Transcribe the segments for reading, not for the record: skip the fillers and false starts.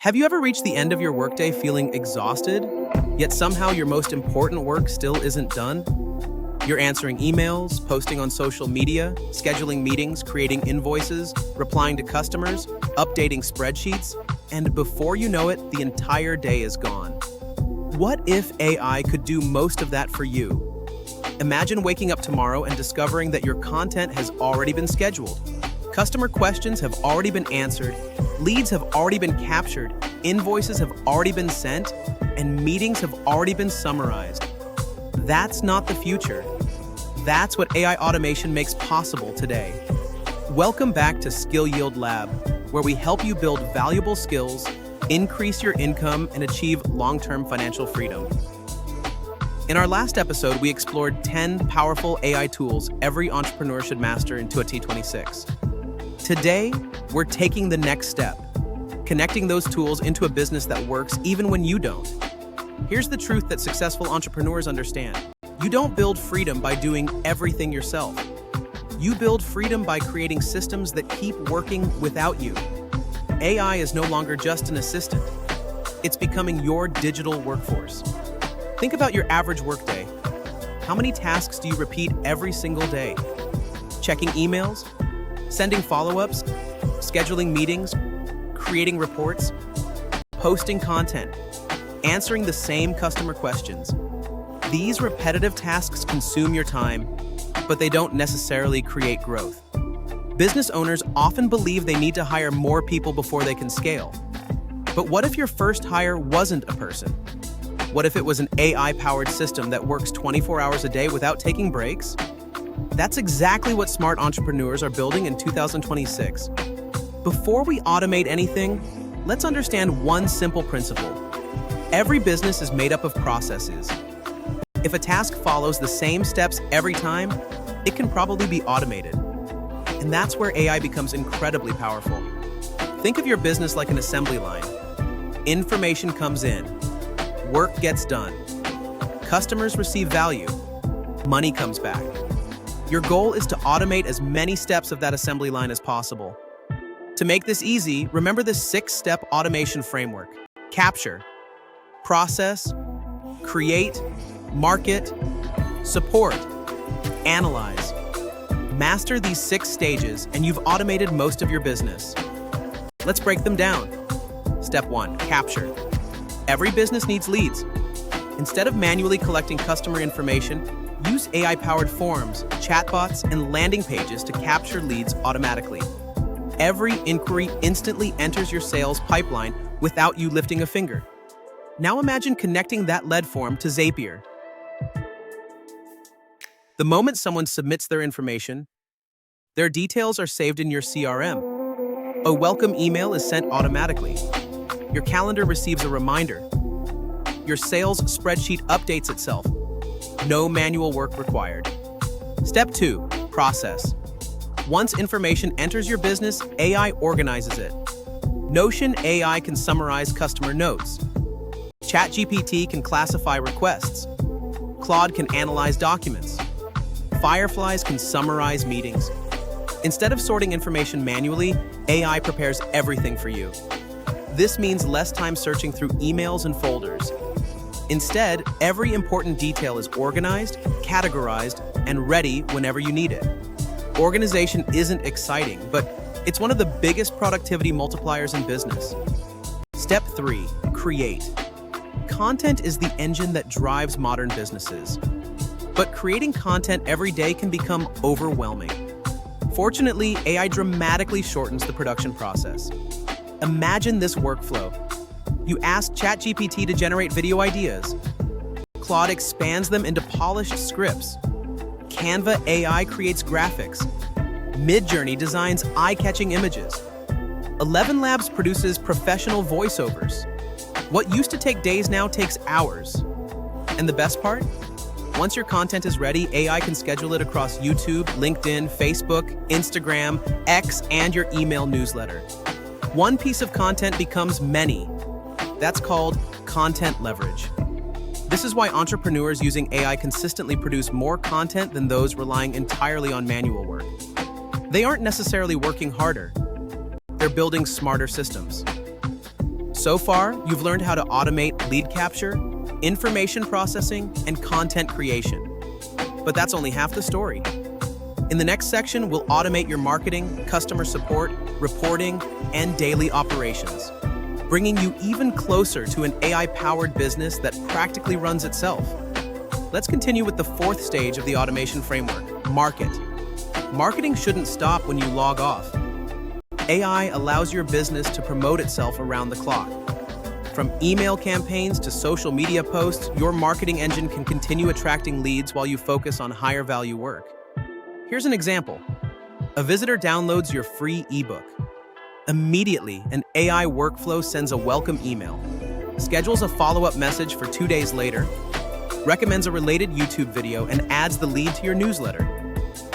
Have you ever reached the end of your workday feeling exhausted, yet somehow your most important work still isn't done? You're answering emails, posting on social media, scheduling meetings, creating invoices, replying to customers, updating spreadsheets, and before you know it, the entire day is gone. What if AI could do most of that for you? Imagine waking up tomorrow and discovering that your content has already been scheduled. Customer questions have already been answered, leads have already been captured, invoices have already been sent, and meetings have already been summarized. That's not the future. That's what AI automation makes possible today. Welcome back to Skill Yield Lab, where we help you build valuable skills, increase your income, and achieve long-term financial freedom. In our last episode, we explored 10 powerful AI tools every entrepreneur should master in 2026. Today, we're taking the next step, connecting those tools into a business that works even when you don't. Here's the truth that successful entrepreneurs understand. You don't build freedom by doing everything yourself. You build freedom by creating systems that keep working without you. AI is no longer just an assistant. It's becoming your digital workforce. Think about your average workday. How many tasks do you repeat every single day? Checking emails, sending follow-ups, scheduling meetings, creating reports, posting content, answering the same customer questions. These repetitive tasks consume your time, but they don't necessarily create growth. Business owners often believe they need to hire more people before they can scale. But what if your first hire wasn't a person? What if it was an AI-powered system that works 24 hours a day without taking breaks? That's exactly what smart entrepreneurs are building in 2026. Before we automate anything, let's understand one simple principle. Every business is made up of processes. If a task follows the same steps every time, it can probably be automated. And that's where AI becomes incredibly powerful. Think of your business like an assembly line. Information comes in, work gets done, customers receive value, money comes back. Your goal is to automate as many steps of that assembly line as possible. To make this easy, remember the 6-step automation framework. Capture, process, create, market, support, analyze. Master these 6 stages and you've automated most of your business. Let's break them down. Step 1, capture. Every business needs leads. Instead of manually collecting customer information, use AI-powered forms, chatbots, and landing pages to capture leads automatically. Every inquiry instantly enters your sales pipeline without you lifting a finger. Now imagine connecting that lead form to Zapier. The moment someone submits their information, their details are saved in your CRM. A welcome email is sent automatically. Your calendar receives a reminder. Your sales spreadsheet updates itself. No manual work required. Step 2, process. Once information enters your business, AI organizes it. Notion AI can summarize customer notes. ChatGPT can classify requests. Claude can analyze documents. Fireflies can summarize meetings. Instead of sorting information manually, AI prepares everything for you. This means less time searching through emails and folders. Instead, every important detail is organized, categorized, and ready whenever you need it. Organization isn't exciting, but it's one of the biggest productivity multipliers in business. Step 3, create. Content is the engine that drives modern businesses. But creating content every day can become overwhelming. Fortunately, AI dramatically shortens the production process. Imagine this workflow. You ask ChatGPT to generate video ideas. Claude expands them into polished scripts. Canva AI creates graphics. Midjourney designs eye-catching images. 11 Labs produces professional voiceovers. What used to take days now takes hours. And the best part? Once your content is ready, AI can schedule it across YouTube, LinkedIn, Facebook, Instagram, X, and your email newsletter. One piece of content becomes many. That's called content leverage. This is why entrepreneurs using AI consistently produce more content than those relying entirely on manual work. They aren't necessarily working harder. They're building smarter systems. So far, you've learned how to automate lead capture, information processing, and content creation. But that's only half the story. In the next section, we'll automate your marketing, customer support, reporting, and daily operations, bringing you even closer to an AI-powered business that practically runs itself. Let's continue with the fourth stage of the automation framework, market. Marketing shouldn't stop when you log off. AI allows your business to promote itself around the clock. From email campaigns to social media posts, your marketing engine can continue attracting leads while you focus on higher value work. Here's an example. A visitor downloads your free ebook. Immediately, an AI workflow sends a welcome email, schedules a follow-up message for 2 days later, recommends a related YouTube video, and adds the lead to your newsletter.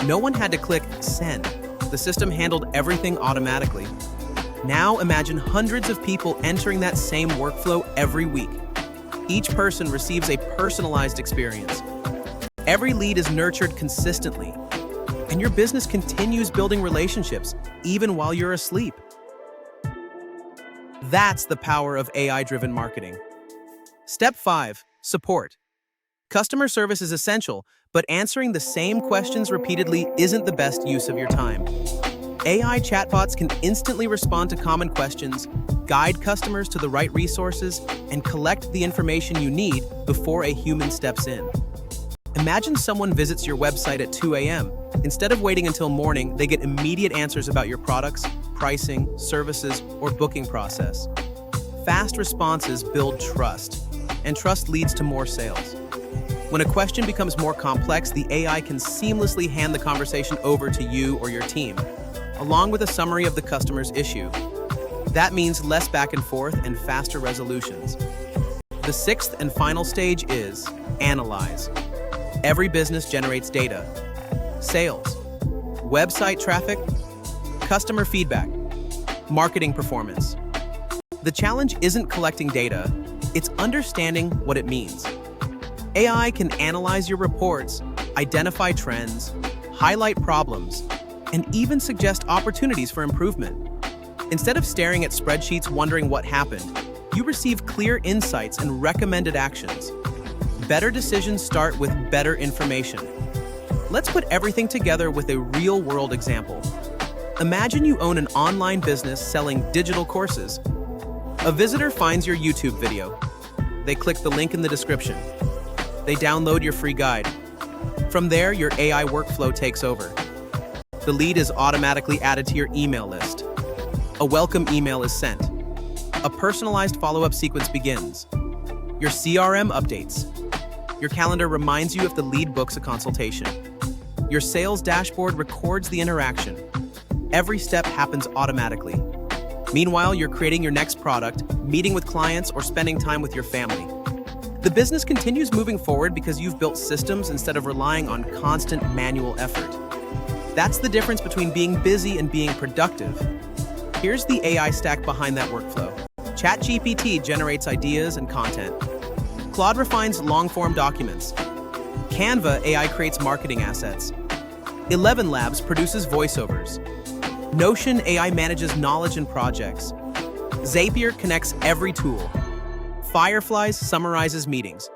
No one had to click send. The system handled everything automatically. Now imagine hundreds of people entering that same workflow every week. Each person receives a personalized experience. Every lead is nurtured consistently, and your business continues building relationships even while you're asleep. That's the power of AI-driven marketing. Step 5, support. Customer service is essential, but answering the same questions repeatedly isn't the best use of your time. AI chatbots can instantly respond to common questions, guide customers to the right resources, and collect the information you need before a human steps in. Imagine someone visits your website at 2 a.m. Instead of waiting until morning, they get immediate answers about your products, pricing, services, or booking process. Fast responses build trust, and trust leads to more sales. When a question becomes more complex, the AI can seamlessly hand the conversation over to you or your team, along with a summary of the customer's issue. That means less back and forth and faster resolutions. The sixth and final stage is analyze. Every business generates data: sales, website traffic, customer feedback, marketing performance. The challenge isn't collecting data, it's understanding what it means. AI can analyze your reports, identify trends, highlight problems, and even suggest opportunities for improvement. Instead of staring at spreadsheets wondering what happened, you receive clear insights and recommended actions. Better decisions start with better information. Let's put everything together with a real-world example. Imagine you own an online business selling digital courses. A visitor finds your YouTube video. They click the link in the description. They download your free guide. From there, your AI workflow takes over. The lead is automatically added to your email list. A welcome email is sent. A personalized follow-up sequence begins. Your CRM updates. Your calendar reminds you if the lead books a consultation. Your sales dashboard records the interaction. Every step happens automatically. Meanwhile, you're creating your next product, meeting with clients, or spending time with your family. The business continues moving forward because you've built systems instead of relying on constant manual effort. That's the difference between being busy and being productive. Here's the AI stack behind that workflow. ChatGPT generates ideas and content. Claude refines long-form documents. Canva AI creates marketing assets. 11 Labs produces voiceovers. Notion AI manages knowledge and projects. Zapier connects every tool. Fireflies summarizes meetings.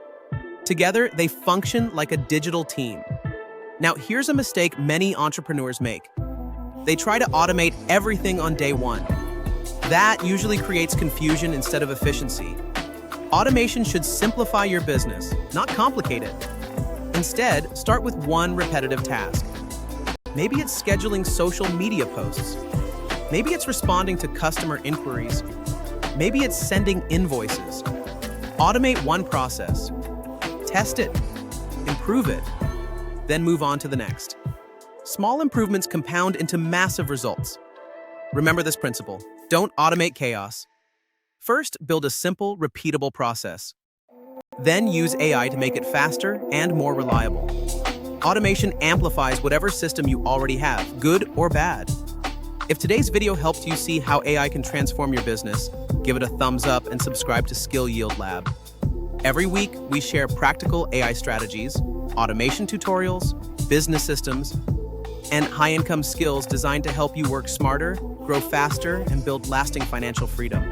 Together, they function like a digital team. Now, here's a mistake many entrepreneurs make. They try to automate everything on day one. That usually creates confusion instead of efficiency. Automation should simplify your business, not complicate it. Instead, start with one repetitive task. Maybe it's scheduling social media posts. Maybe it's responding to customer inquiries. Maybe it's sending invoices. Automate one process. Test it. Improve it. Then move on to the next. Small improvements compound into massive results. Remember this principle: don't automate chaos. First, build a simple, repeatable process. Then use AI to make it faster and more reliable. Automation amplifies whatever system you already have, good or bad. If today's video helped you see how AI can transform your business, give it a thumbs up and subscribe to Skill Yield Lab. Every week, we share practical AI strategies, automation tutorials, business systems, and high-income skills designed to help you work smarter, grow faster, and build lasting financial freedom.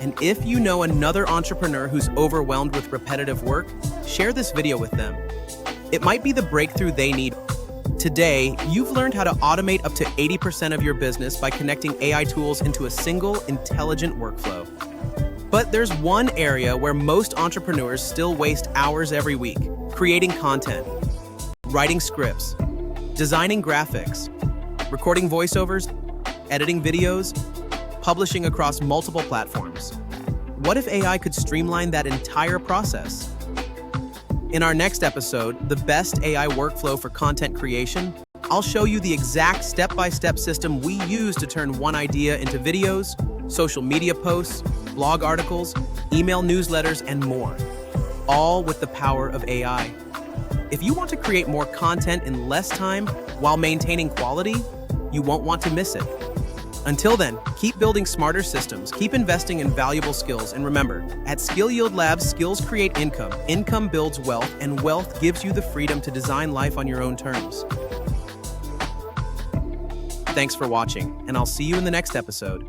And if you know another entrepreneur who's overwhelmed with repetitive work, share this video with them. It might be the breakthrough they need. Today, you've learned how to automate up to 80% of your business by connecting AI tools into a single, intelligent workflow. But there's one area where most entrepreneurs still waste hours every week: creating content, writing scripts, designing graphics, recording voiceovers, editing videos, publishing across multiple platforms. What if AI could streamline that entire process? In our next episode, the best AI workflow for content creation, I'll show you the exact step-by-step system we use to turn one idea into videos, social media posts, blog articles, email newsletters, and more, all with the power of AI. If you want to create more content in less time while maintaining quality, you won't want to miss it. Until then, keep building smarter systems, keep investing in valuable skills, and remember, at Skill Yield Labs, skills create income, income builds wealth, and wealth gives you the freedom to design life on your own terms. Thanks for watching, and I'll see you in the next episode.